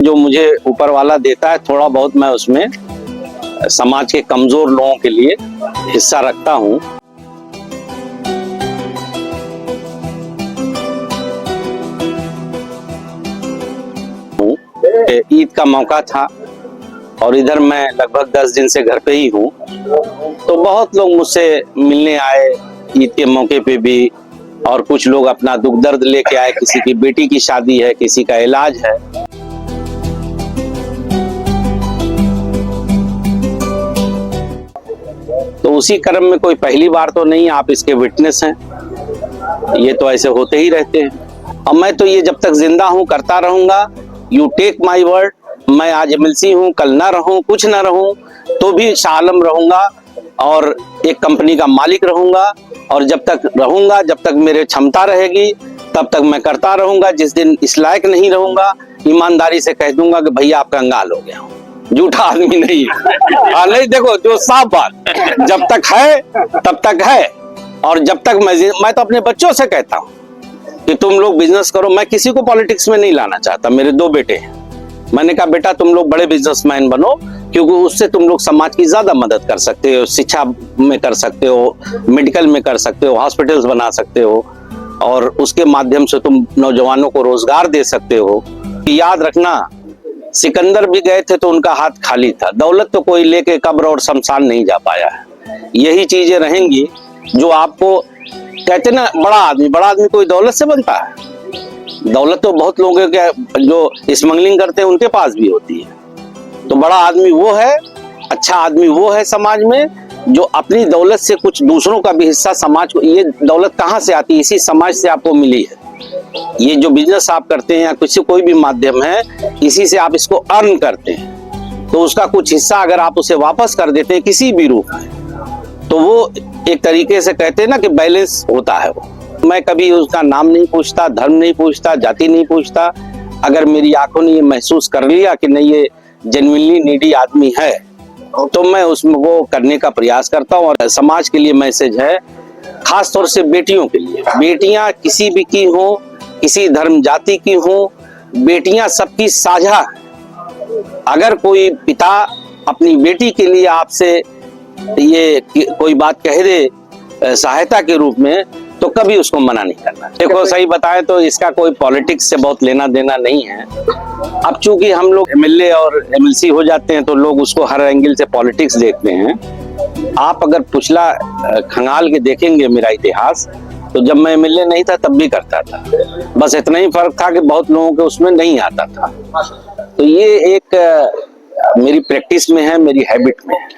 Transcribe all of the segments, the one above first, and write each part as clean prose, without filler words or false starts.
जो मुझे ऊपर वाला देता है थोड़ा बहुत मैं उसमें समाज के कमजोर लोगों के लिए हिस्सा रखता हूँ। ईद का मौका था और इधर मैं लगभग 10 दिन से घर पे ही हूँ, तो बहुत लोग मुझसे मिलने आए ईद के मौके पे भी, और कुछ लोग अपना दुख दर्द लेके आए। किसी की बेटी की शादी है, किसी का इलाज है। तो उसी क्रम में कोई पहली बार तो नहीं, आप इसके विटनेस हैं। ये तो ऐसे होते ही रहते हैं और मैं तो ये जब तक जिंदा हूँ करता रहूंगा। You take my word. मैं आज एमएलसी हूँ, कल ना रहूं, कुछ ना रहूं, तो भी शाह आलम रहूंगा और एक कंपनी का मालिक रहूंगा। और जब तक रहूंगा, जब तक मेरे क्षमता रहेगी, तब तक मैं करता रहूंगा। जिस दिन इस लायक नहीं रहूंगा, ईमानदारी से कह दूंगा कि भैया आप कंगाल हो गया हूँ, झूठा आदमी नहीं है। हाँ नहीं, देखो जो साफ बात, जब तक है तब तक है। और जब तक मैं तो अपने बच्चों से कहता हूँ कि तुम लोग बिजनेस करो। मैं किसी को पॉलिटिक्स में नहीं लाना चाहता। मेरे 2 बेटे हैं। मैंने कहा बेटा तुम लोग बड़े बिजनेसमैन बनो, क्योंकि उससे तुम लोग समाज की ज्यादा मदद कर सकते हो। शिक्षा में कर सकते हो, मेडिकल में कर सकते हो, हॉस्पिटल्स बना सकते हो, और उसके माध्यम से तुम नौजवानों को रोजगार दे सकते हो। याद रखना, सिकंदर भी गए थे तो उनका हाथ खाली था। दौलत तो कोई लेके कब्र और शमशान नहीं जा पाया है। यही चीजें रहेंगी जो आपको कहते ना, बड़ा आदमी कोई दौलत से बनता है। दौलत तो बहुत लोगों के जो स्मगलिंग करते हैं उनके पास भी होती है। तो बड़ा आदमी वो है, अच्छा आदमी वो है समाज में जो अपनी दौलत से कुछ दूसरों का भी हिस्सा समाज को। ये दौलत कहाँ से आती है? इसी समाज से आपको मिली है। ये जो बिजनेस आप करते हैं या किसी कोई भी माध्यम है, इसी से आप इसको अर्न करते हैं। तो उसका कुछ हिस्सा अगर आप उसे वापस कर देते हैं किसी भी रूप में, तो वो एक तरीके से कहते हैं ना कि बैलेंस होता है। वो मैं कभी उसका नाम नहीं पूछता, धर्म नहीं पूछता, जाति नहीं पूछता। अगर मेरी आंखों ने ये महसूस कर लिया कि नहीं ये जेन्युइनली नीडी आदमी है, तो मैं उसमें वो करने का प्रयास करता हूँ। और समाज के लिए मैसेज है, खास तौर से बेटियों के लिए। बेटियां किसी भी की हो, किसी धर्म जाति की हो, बेटियां सबकी साझा है। अगर कोई पिता अपनी बेटी के लिए आपसे ये कोई बात कह दे सहायता के रूप में, तो कभी उसको मना नहीं करना। देखो सही बताएं तो इसका कोई पॉलिटिक्स से बहुत लेना देना नहीं है। अब चूंकि हम लोग एमएलए और एमएलसी हो जाते हैं तो लोग उसको हर एंगल से पॉलिटिक्स देखते हैं। आप अगर पिछला खंगाल के देखेंगे मेरा इतिहास, तो जब मैं एमएलए नहीं था तब भी करता था। बस इतना ही फर्क था कि बहुत लोगों के उसमें नहीं आता था। तो ये एक मेरी प्रैक्टिस में है, मेरी हैबिट में है।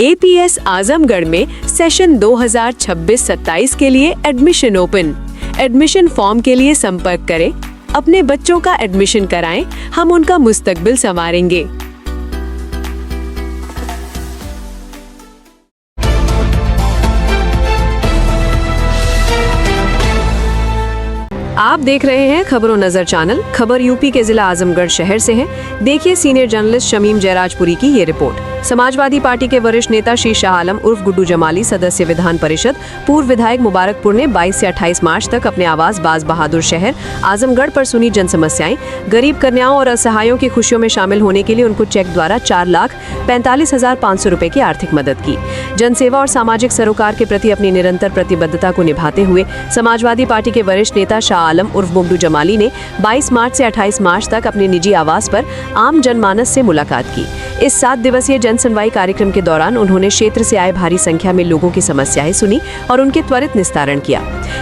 APS आजमगढ़ में सेशन 2026-27 के लिए एडमिशन ओपन। एडमिशन फॉर्म के लिए संपर्क करें। अपने बच्चों का एडमिशन कराएं, हम उनका मुस्तकबिल संवारेंगे। आप देख रहे हैं खबरों नजर चैनल। खबर यूपी के जिला आजमगढ़ शहर से है। देखिए सीनियर जर्नलिस्ट शमीम जयराजपुरी की ये रिपोर्ट। समाजवादी पार्टी के वरिष्ठ नेता श्री शाह आलम उर्फ गुड्डू जमाली, सदस्य विधान परिषद, पूर्व विधायक मुबारकपुर ने 22 से 28 मार्च तक अपने आवास बाज बहादुर शहर आजमगढ़ पर सुनी जन समस्याएं। गरीब कन्याओं और असहायों की खुशियों में शामिल होने के लिए उनको चेक द्वारा 4,45,500 रुपए की आर्थिक मदद की। जनसेवा और सामाजिक सरोकार के प्रति अपनी निरंतर प्रतिबद्धता को निभाते हुए समाजवादी पार्टी के वरिष्ठ नेता शाह आलम उर्फ गुड्डू जमाली ने 22 मार्च से 28 मार्च तक अपने निजी आवास पर आम जनमानस से मुलाकात की। इस 7 दिवसीय जन सुनवाई कार्यक्रम के दौरान उन्होंने क्षेत्र से आए भारी संख्या में लोगों की समस्याएं सुनी और उनके त्वरित निस्तारण किया।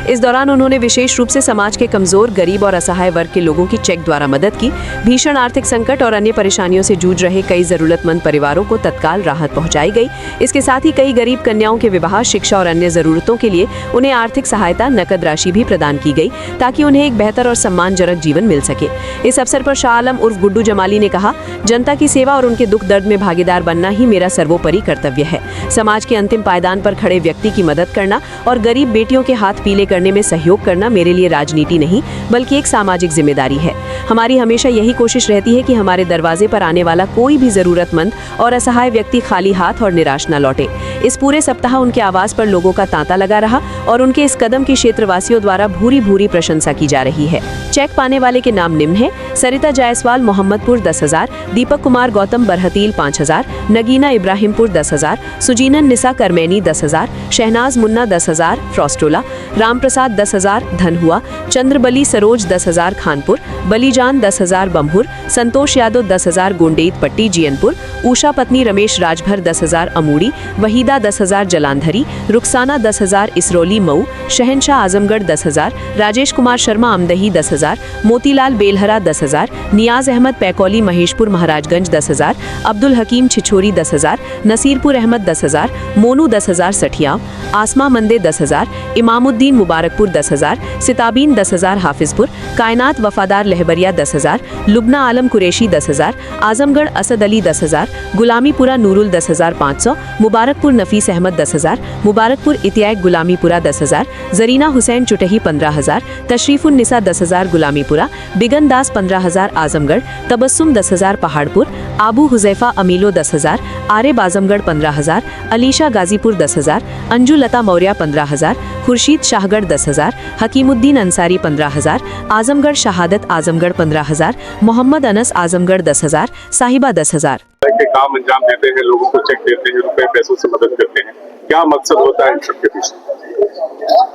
इस दौरान उन्होंने विशेष रूप से समाज के कमजोर, गरीब और असहाय वर्ग के लोगों की चेक द्वारा मदद की। भीषण आर्थिक संकट और अन्य परेशानियों से जूझ रहे कई जरूरतमंद परिवारों को तत्काल राहत पहुंचाई गई। इसके साथ ही कई गरीब कन्याओं के विवाह, शिक्षा और अन्य जरूरतों के लिए उन्हें आर्थिक सहायता, नकद राशि भी प्रदान की गई, ताकि उन्हें एक बेहतर और सम्मानजनक जीवन मिल सके। इस अवसर पर शाह आलम उर्फ गुड्डू जमाली ने कहा, जनता की सेवा और उनके दुख दर्द में भागीदार बनना ही मेरा सर्वोपरि कर्तव्य है। समाज के अंतिम पायदान पर खड़े व्यक्ति की मदद करना और गरीब बेटियों के हाथ पीले करने में सहयोग करना मेरे लिए राजनीति नहीं बल्कि एक सामाजिक जिम्मेदारी है। हमारी हमेशा यही कोशिश रहती है कि हमारे दरवाजे पर आने वाला कोई भी जरूरतमंद और असहाय व्यक्ति खाली हाथ और निराश न लौटे। इस पूरे सप्ताह उनके आवास पर लोगों का तांता लगा रहा और उनके इस कदम की क्षेत्रवासियों द्वारा भूरी भूरी प्रशंसा की जा रही है। चेक पाने वाले के नाम निम्न है: सरिता जायसवाल मोहम्मदपुर 10,000, दीपक कुमार गौतम बरहतील 5,000, नगीना इब्राहिमपुर 10,000, सुजीनन निसा करमैनी 10,000, शहनाज मुन्ना 10,000 फ्रॉस्टोला, रामप्रसाद 10,000 धनहुआ, चंद्रबली सरोज 10,000 खानपुर, बलीजान 10,000 बम्हुर, संतोष यादव 10,000 गोंडेत पट्टी जियनपुर, उषा पत्नी रमेश राजभर 10,000 अमूड़ी, वहीदा 10,000 जलांधरी, रुखसाना 10,000 इसरौली मऊ, शहनशाह आजमगढ़ 10,000, राजेश कुमार शर्मा अमदही 10,000, मोतीलाल बेलहरा 10,000, नियाज अहमद पैकोली महेशपुर महाराजगंज 10,000, अब्दुल हकीम छिछोरी 10,000, नसीरपुर अहमद 10,000, मोनू 10,000 सठियाव, आसमा मंदे 10,000, इमामुद्दीन मुबारकपुर 10,000, सिताबीन 10,000 हाफिजपुर, कायनात वफादार लहबरिया 10,000, लुबना आलम कुरैशी 10,000, आजमगढ़ असद अली 10,000, गुलामीपुरा नूरुल 10,500, मुबारकपुर नफीस अहमद 10,000, मुबारकपुर इतियाक गुलामीपुरा 10,000, जरीना हुसैन चुटही 15,000, तशरीफुन निसा 10,000 गुलामीपुरा, बिगन दास 15,000 आजमगढ़, तबस्सुम 10,000 पहाड़पुर, आबू हुजैफा अमीलो 10,000, आरेब आजमगढ़ 15,000, अलीशा गाजीपुर 10,000, अंजू लता मौर्या 15,000, खुर्शीद शाहगढ़ 10,000, हकीमुद्दीन अंसारी 15,000, आजमगढ़ शहादत आजमगढ़ 15,000, मोहम्मद अनस आजमगढ़ 10,000, साहिबा 10,000। के काम अंजाम देते हैं, लोगों को चेक देते हैं, रुपए पैसों से मदद करते हैं। क्या मकसद होता है इन सबके पीछे?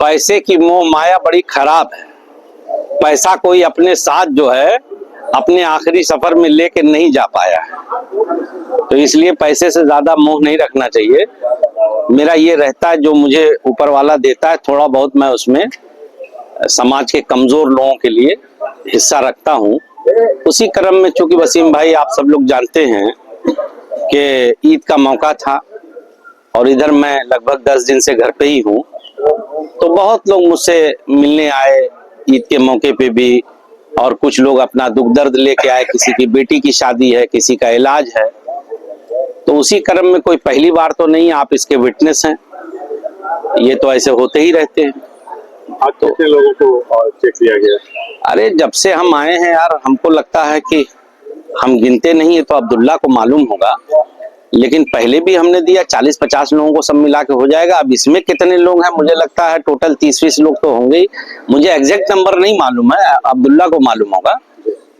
पैसे की मोह माया बड़ी खराब है। पैसा कोई अपने साथ जो है अपने आखिरी सफर में लेके नहीं जा पाया है, तो इसलिए पैसे से ज्यादा मोह नहीं रखना चाहिए। मेरा ये रहता है जो मुझे ऊपर वाला देता है थोड़ा बहुत मैं उसमें समाज के कमजोर लोगों के लिए हिस्सा रखता हूँ। उसी क्रम में चूंकि वसीम भाई आप सब लोग जानते हैं कि ईद का मौका था और इधर मैं लगभग 10 दिन से घर पे ही हूँ, तो बहुत लोग मुझसे मिलने आए ईद के मौके पे भी, और कुछ लोग अपना दुख दर्द लेके आए, किसी की बेटी की शादी है, किसी का इलाज है। तो उसी क्रम में कोई पहली बार तो नहीं, आप इसके विटनेस हैं, ये तो ऐसे होते ही रहते हैं। आज कितने लोगों को चेक दिया गया? अरे जब से हम आए हैं यार, हमको लगता है कि हम गिनते नहीं है तो अब्दुल्ला को मालूम होगा, लेकिन पहले भी हमने दिया 40-50 लोगों को सब मिला के हो जाएगा। अब इसमें कितने लोग हैं, मुझे लगता है टोटल 30-20 लोग तो होंगे ही। मुझे एग्जैक्ट नंबर नहीं मालूम है, अब्दुल्ला को मालूम होगा,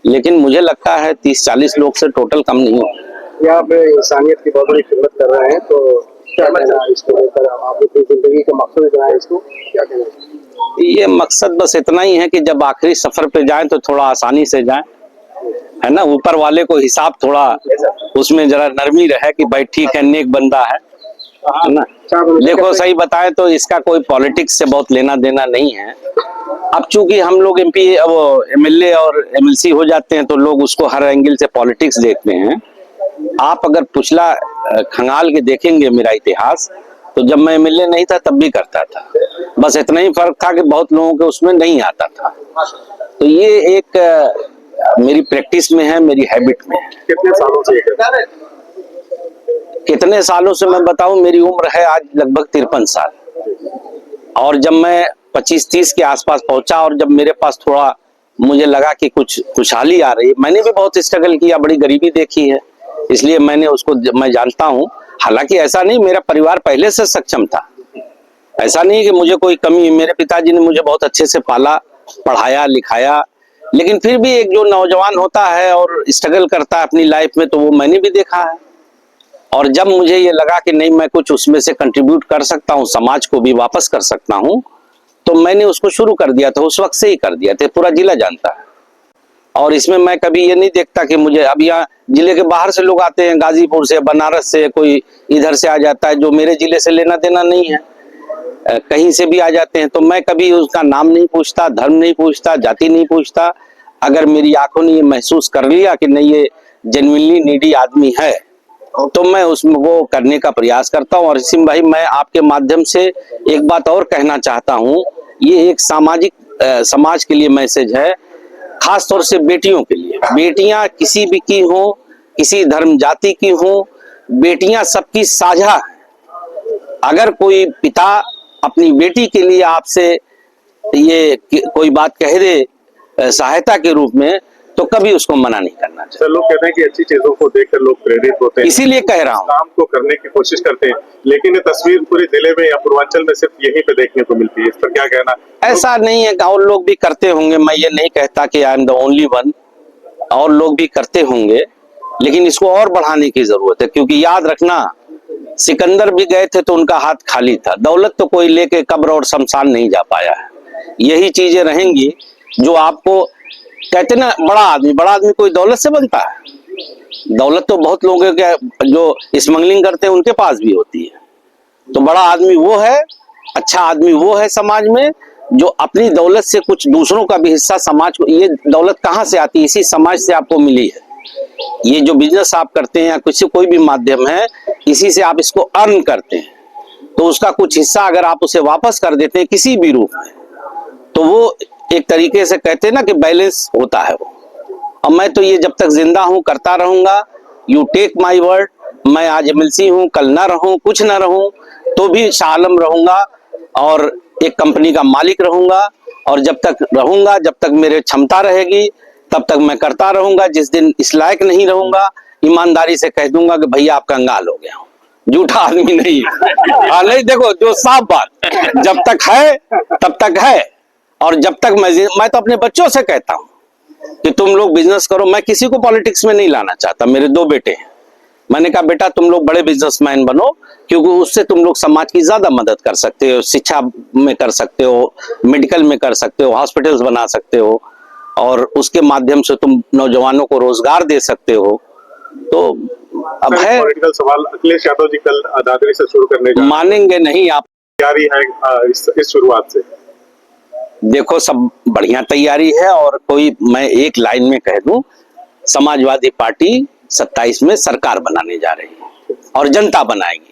लेकिन मुझे लगता है 30-40 लोग से टोटल कम नहीं होगा। यहाँ पे इंसानियत की बहुत बड़ी खिदमत कर रहे हैं, तो क्या कहना है इसको लेकर? आप अपनी जिंदगी का मकसद क्या है, इसको क्या कहना है? ये मकसद बस इतना ही है कि जब आखिरी सफर पे जाएं तो थोड़ा आसानी से जाएं, है ना। ऊपर वाले को हिसाब थोड़ा उसमें जरा नरमी रहे कि भाई ठीक है, नेक बंदा है ना। देखो सही बताएं तो इसका कोई पॉलिटिक्स से बहुत लेना देना नहीं है। अब चूंकि हम लोग एमपी वो एमएलए और एमएलसी हो जाते हैं तो लोग उसको हर एंगल से पॉलिटिक्स देखते हैं। आप अगर पिछला खंगाल के देखेंगे मेरा इतिहास, तो जब मैं एमएलए नहीं था तब भी करता था, बस इतना ही फर्क था कि बहुत लोगों के उसमें नहीं आता था। तो ये एक मेरी प्रैक्टिस में है, मेरी हैबिट में है। कितने सालों से? कितने सालों से मैं बताऊं, मेरी उम्र है आज लगभग 53 साल, और जब मैं 25-30 के आसपास पहुंचा और जब मेरे पास थोड़ा मुझे लगा कि कुछ खुशहाली आ रही है, मैंने भी बहुत स्ट्रगल किया, बड़ी गरीबी देखी है, इसलिए मैंने उसको मैं जानता हूं। हालांकि ऐसा नहीं, मेरा परिवार पहले से सक्षम था, ऐसा नहीं कि मुझे कोई कमी। मेरे पिताजी ने मुझे बहुत अच्छे से पाला, पढ़ाया लिखाया, लेकिन फिर भी एक जो नौजवान होता है और स्ट्रगल करता है अपनी लाइफ में, तो वो मैंने भी देखा है। और जब मुझे ये लगा कि नहीं, मैं कुछ उसमें से कंट्रीब्यूट कर सकता हूँ, समाज को भी वापस कर सकता हूँ, तो मैंने उसको शुरू कर दिया था। उस वक्त से ही कर दिया था, पूरा जिला जानता है। और इसमें मैं कभी ये नहीं देखता कि मुझे, अब यहाँ जिले के बाहर से लोग आते हैं, गाजीपुर से, बनारस से, कोई इधर से आ जाता है जो मेरे जिले से लेना देना नहीं है, कहीं से भी आ जाते हैं, तो मैं कभी उसका नाम नहीं पूछता, धर्म नहीं पूछता, जाति नहीं पूछता। अगर मेरी आंखों ने ये महसूस कर लिया कि नहीं ये जेन्युइनली नीडी आदमी है, तो मैं उसमें वो करने का प्रयास करता हूँ। और सिम भाई, मैं आपके माध्यम से एक बात और कहना चाहता हूँ, ये एक सामाजिक समाज के लिए मैसेज है, खास तौर से बेटियों के लिए। बेटियां किसी भी की हो, किसी धर्म जाति की हों, बेटियां सबकी साझा हैं। अगर कोई पिता अपनी बेटी के लिए आपसे ये कोई बात कह दे सहायता के रूप में, तो कभी उसको मना नहीं करना चाहिए। सर, लोग कहते हैं कि अच्छी चीजों को देखकर लोग प्रेरित होते हैं, इसीलिए कह रहा हूँ काम को करने की कोशिश करते हैं, लेकिन ये तस्वीर पूरे जिले में या पूर्वांचल में सिर्फ यहीं पे देखने को मिलती है। इस पर क्या कहना? ऐसा नहीं है, और लोग भी करते होंगे, मैं ये नहीं कहता कि I am the only one, और लोग भी करते होंगे, लेकिन इसको और बढ़ाने की जरूरत है। क्योंकि याद रखना, सिकंदर भी गए थे तो उनका हाथ खाली था, दौलत तो कोई लेके कब्र और शमशान नहीं जा पाया है। यही चीजें रहेंगी जो आपको कहते ना, बड़ा आदमी कोई दौलत से बनता है? दौलत तो बहुत लोगों के जो स्मगलिंग करते हैं उनके पास भी होती है। तो बड़ा आदमी वो है, अच्छा आदमी वो है समाज में जो अपनी दौलत से कुछ दूसरों का भी हिस्सा समाज को, ये दौलत कहाँ से आती है? इसी समाज से आपको मिली है। ये जो बिजनेस आप करते हैं या किसी कोई भी माध्यम है, इसी से आप इसको अर्न करते हैं, तो उसका कुछ हिस्सा अगर आप उसे वापस कर देते हैं किसी भी रूप में, तो वो एक तरीके से कहते हैं ना कि बैलेंस होता है वो। अब मैं तो ये जब तक जिंदा हूं करता रहूंगा। यू टेक माई वर्ड, मैं आज एमएलसी हूं, कल ना रहूं, कुछ ना रहूं, तो भी शाह आलम रहूंगा और एक कंपनी का मालिक रहूंगा। और जब तक रहूंगा, जब तक मेरे क्षमता रहेगी, तब तक मैं करता रहूंगा। जिस दिन इस लायक नहीं रहूंगा, ईमानदारी से कह दूंगा कि भैया आप कंगाल हो गया, झूठा आदमी नहीं है। हाँ, नहीं, देखो जो साफ बात, जब तक है तब तक है। और जब तक मैं तो अपने बच्चों से कहता हूं कि तुम लोग बिजनेस करो। मैं किसी को पॉलिटिक्स में नहीं लाना चाहता। मेरे 2 बेटे हैं, मैंने कहा बेटा तुम लोग बड़े बिजनेसमैन बनो, क्योंकि उससे तुम लोग समाज की ज्यादा मदद कर सकते हो, शिक्षा में कर सकते हो, मेडिकल में कर सकते हो, हॉस्पिटल्स बना सकते हो, और उसके माध्यम से तुम नौजवानों को रोजगार दे सकते हो। तो अब है पॉलिटिकल सवाल, अखिलेश यादव जी कल दादरी से शुरू करने का मानेंगे नहीं आप। तैयारी है इस शुरुआत से? देखो, सब बढ़िया तैयारी है। और कोई, मैं एक लाइन में कह दूं, समाजवादी पार्टी 27 में सरकार बनाने जा रही है और जनता बनाएगी।